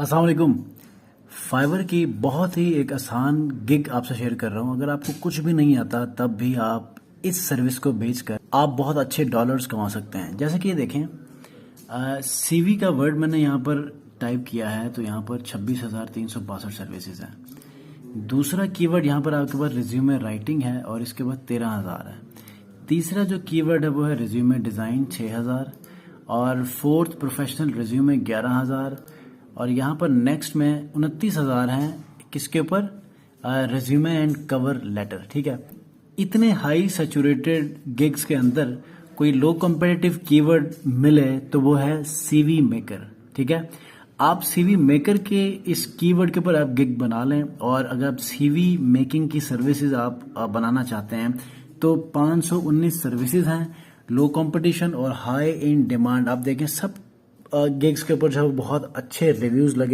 अस्सलाम वालेकुम। फाइवर की बहुत ही एक आसान गिग आपसे शेयर कर रहा हूँ। अगर आपको कुछ भी नहीं आता तब भी आप इस सर्विस को बेचकर आप बहुत अच्छे डॉलर्स कमा सकते हैं। जैसे कि ये देखें, सीवी का वर्ड मैंने यहाँ पर टाइप किया है तो यहाँ पर 26,362 सर्विसेज हैं। दूसरा कीवर्ड यहाँ पर आपके पास रिज्यूमे राइटिंग है और इसके बाद 13,000 है। तीसरा जो कीवर्ड है वो है रिज्यूमे डिज़ाइन 6,000 और फोर्थ प्रोफेशनल रिज्यूमे 11,000 और यहाँ पर नेक्स्ट में 29,000 हैं। किसके ऊपर? Resume and cover letter. ठीक है, इतने हाई सैचुरेटेड गिग्स के अंदर कोई लो कॉम्पिटिटिव कीवर्ड मिले तो वो है सीवी मेकर। ठीक है, आप सीवी मेकर के इस कीवर्ड के ऊपर आप गिग बना लें और अगर आप सीवी मेकिंग की सर्विसेज आप बनाना चाहते हैं तो 519 सर्विसेज हैं, लो कंपटीशन और हाई इन डिमांड। आप देखें सब गिग्स के ऊपर जो बहुत अच्छे रिव्यूज लगे।